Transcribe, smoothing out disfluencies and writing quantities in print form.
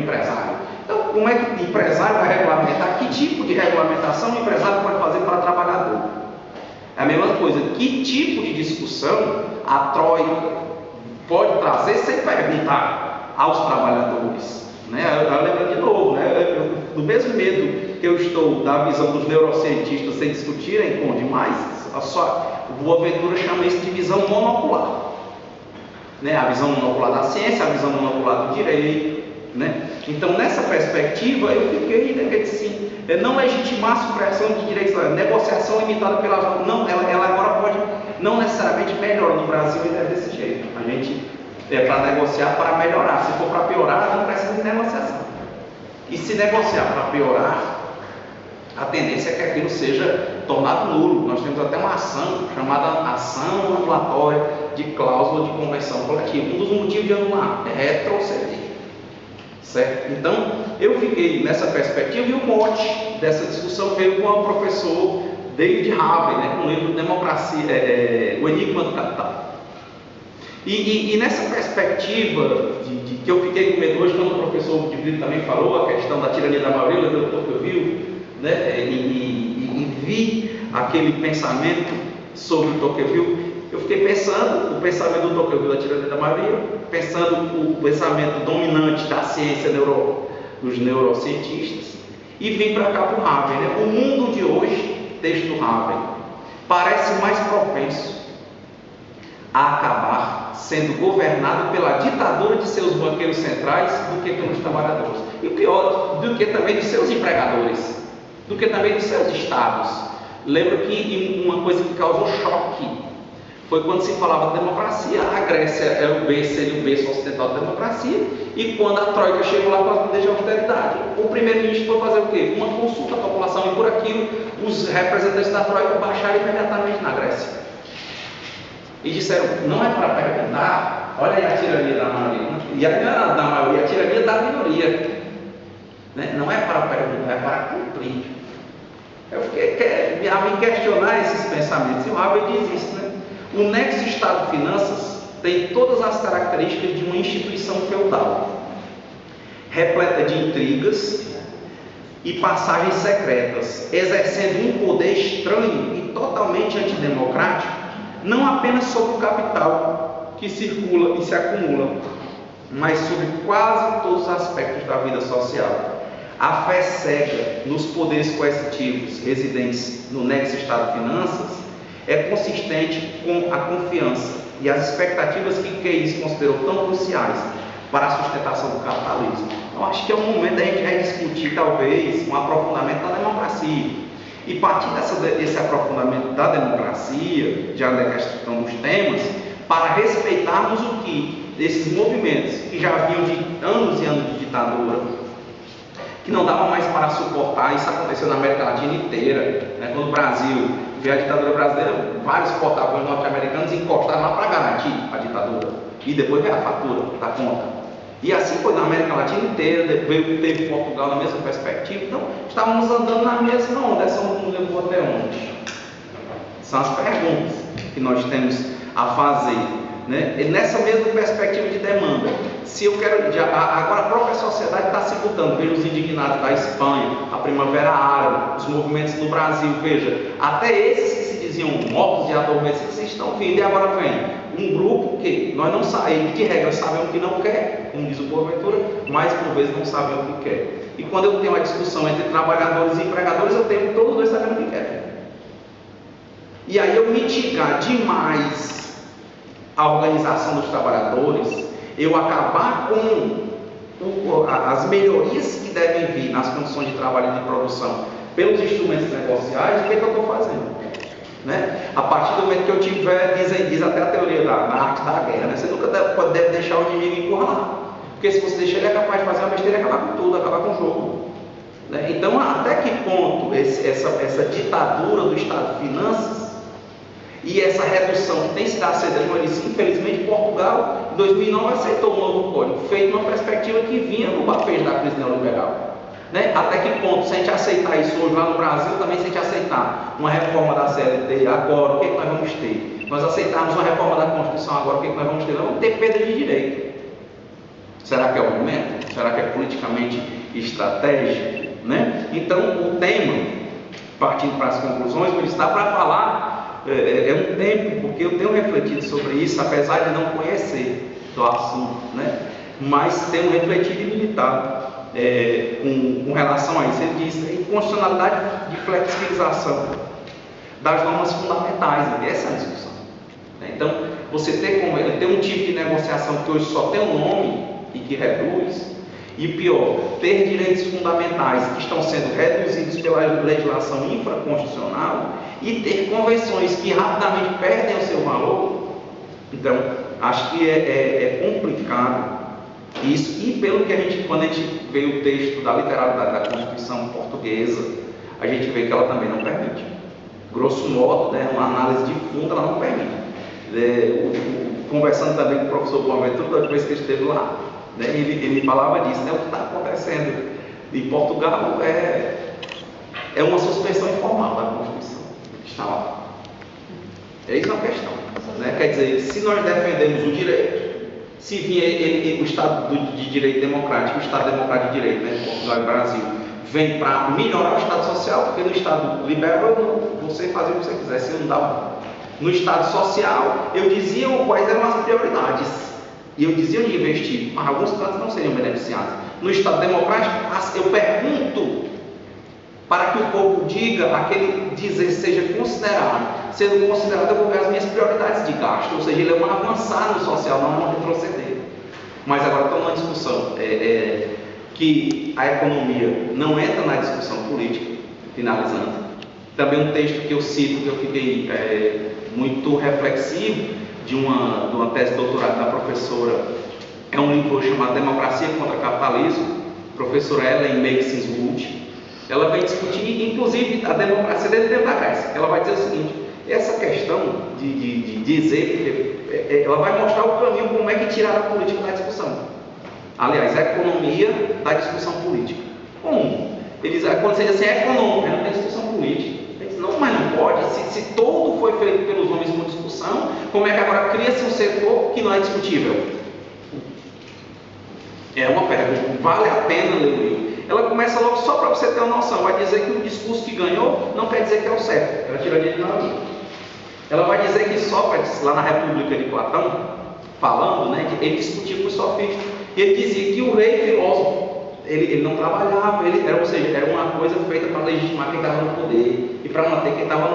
empresário. Então, como é que o empresário vai regulamentar? Que tipo de regulamentação o empresário pode fazer para o trabalhador? É a mesma coisa, que tipo de discussão a Troika pode trazer sem perguntar aos trabalhadores? Né? Eu lembro de novo, né? Do mesmo medo que eu estou da visão dos neurocientistas sem discutirem com demais, o Boaventura chama isso de visão monocular. Né? A visão monocular da ciência, a visão monocular do direito. Né? Então, nessa perspectiva, eu fiquei assim, não legitimar a supressão de direitos, negociação limitada pela... Não, ela agora pode, não necessariamente melhorar no Brasil, é desse jeito. A gente é para negociar para melhorar. Se for para piorar, não precisa de negociação. E se negociar para piorar, a tendência é que aquilo seja tornado nulo. Nós temos até uma ação chamada ação anulatória de cláusula de convenção coletiva. Um dos motivos de anular é retroceder. Certo? Então, eu fiquei nessa perspectiva e o mote dessa discussão veio com o professor David Harvey, né, com o livro Democracia, O Enigma do Capital. E nessa perspectiva que eu fiquei com medo hoje, quando o professor de Brito também falou, a questão da tirania da maioria, do Tocqueville, né, e vi aquele pensamento sobre Tocqueville, eu fiquei pensando o pensamento do Tocqueville da tirania da maioria, pensando o pensamento dominante da ciência dos neurocientistas, e vim para cá para o Harvey. Né? O mundo de hoje, desde o Harvey, parece mais propenso a acabar sendo governado pela ditadura de seus banqueiros centrais do que pelos trabalhadores. E o pior, do que também de seus empregadores, do que também de seus estados. Lembro que uma coisa que causou choque foi quando se falava de democracia. A Grécia era seria o berço ocidental da democracia, e quando a Troika chegou lá com as medidas de austeridade, o primeiro-ministro foi fazer o quê? Uma consulta à população, e por aquilo os representantes da Troika baixaram imediatamente na Grécia. E disseram, não é para perguntar, olha aí a tirania da maioria, e aí não é da maioria, a tirania da minoria. Né? Não é para perguntar, é para cumprir. Eu fiquei a me questionar esses pensamentos, e o Harvey diz isso, né? O Nexo Estado Finanças tem todas as características de uma instituição feudal, repleta de intrigas e passagens secretas, exercendo um poder estranho e totalmente antidemocrático, não apenas sobre o capital que circula e se acumula, mas sobre quase todos os aspectos da vida social. A fé cega nos poderes coercitivos residentes no Nexo Estado Finanças é consistente com a confiança e as expectativas que Keynes considerou tão cruciais para a sustentação do capitalismo. Então, acho que é o momento da gente rediscutir, talvez, um aprofundamento da democracia. E partir desse aprofundamento da democracia, já da questão dos temas, para respeitarmos o que esses movimentos que já vinham de anos e anos de ditadura, que não dava mais para suportar. Isso aconteceu na América Latina inteira, né? Quando o Brasil veio a ditadura brasileira, vários porta-voz norte-americanos encostaram lá para garantir a ditadura, e depois veio a fatura da conta. E assim foi na América Latina inteira, teve Portugal na mesma perspectiva. Então, estávamos andando na mesma onda. Essa onda nos levou até onde? São as perguntas que nós temos a fazer, né? E nessa mesma perspectiva de demanda, se eu quero, agora a própria sociedade está se mudando. Veja os indignados da Espanha, a Primavera Árabe, os movimentos no Brasil, veja, até esses que se diziam mortos e adormecidos estão vindo, e agora vem um grupo que nós não sabemos, de regra sabemos o que não quer, como diz o Boaventura, mas por vezes não sabem o que quer. E quando eu tenho uma discussão entre trabalhadores e empregadores, eu tenho todos dois sabendo o que querem. E aí eu mitigar demais a organização dos trabalhadores, eu acabar com as melhorias que devem vir nas condições de trabalho e de produção pelos instrumentos negociais, o que é que eu estou fazendo? Né? A partir do momento que eu tiver, diz até a teoria da arte da guerra, né? Você nunca deve deixar o inimigo encurralar, porque se você deixar ele, é capaz de fazer uma besteira e acabar com tudo, acabar com o jogo. Né? Então, até que ponto essa ditadura do Estado de Finanças e essa redução que tem se dado infelizmente Portugal, em 2009, aceitou um novo código, feito numa perspectiva que vinha no bafejo da crise neoliberal. Né? Até que ponto, se a gente aceitar isso hoje lá no Brasil, também se a gente aceitar uma reforma da CLT agora, o que é que nós vamos ter? Nós aceitarmos uma reforma da Constituição agora, o que é que nós vamos ter? Nós vamos ter perda de direito. Será que é o momento? Será que é politicamente estratégico? Né? Então, o tema, partindo para as conclusões, ele está para falar, é um tempo, porque eu tenho refletido sobre isso, apesar de não conhecer do assunto, né? Mas tenho refletido e militado com relação a isso. Ele diz inconstitucionalidade de flexibilização das normas fundamentais, essa é a discussão. Então, você ter um tipo de negociação que hoje só tem um nome e que reduz, e pior, ter direitos fundamentais que estão sendo reduzidos pela legislação infraconstitucional e ter convenções que rapidamente perdem o seu valor. Então, acho que é complicado isso, e pelo que quando a gente vê o texto da literalidade da Constituição portuguesa, a gente vê que ela também não permite. Grosso modo, né, uma análise de fundo, ela não permite. Conversando também com o professor Boaventura, toda vez que ele esteve lá, né, ele falava disso, né, o que está acontecendo em Portugal é uma suspensão informal da Constituição que está lá. É isso a questão, né? Quer dizer, se nós defendemos o direito, se vier o Estado de Direito Democrático, o Estado Democrático de Direito, né, Portugal e Brasil, vem para melhorar o Estado Social, porque no Estado liberal você fazia o que você quisesse, não dava. No Estado Social, eu dizia quais eram as prioridades, e eu dizia onde investir, mas alguns cantos não seriam beneficiados. No Estado Democrático, eu pergunto para que o povo diga, aquele dizer seja considerado. Sendo considerado, eu vou ver as minhas prioridades de gasto, ou seja, ele é um avançar no social, não é um retroceder. Mas agora estou numa discussão que a economia não entra na discussão política, finalizando. Também um texto que eu cito, que eu fiquei muito reflexivo, de uma tese de doutorado da professora, é um livro chamado Democracia contra Capitalismo, professora Ellen Maxine-Wood. Ela vai discutir, inclusive, a democracia dentro da casa. Ela vai dizer o seguinte: essa questão de dizer, ela vai mostrar o caminho, como é que tirar a política da discussão. Aliás, a economia da discussão política. Como? Quando você diz assim, é econômica, não tem discussão política. Não, mas não pode. Se todo foi feito pelos homens com discussão, como é que agora cria-se um setor que não é discutível? É uma pergunta. Vale a pena ler o livro? Ela começa logo, só para você ter uma noção, vai dizer que o discurso que ganhou não quer dizer que é o certo. Ela tira de nada. Ela vai dizer que Sócrates, lá na República de Platão, falando, né, que ele discutia com os sofistas, e ele dizia que o rei filósofo, ele não trabalhava, ou seja, era uma coisa feita para legitimar quem estava no poder e para manter quem estava no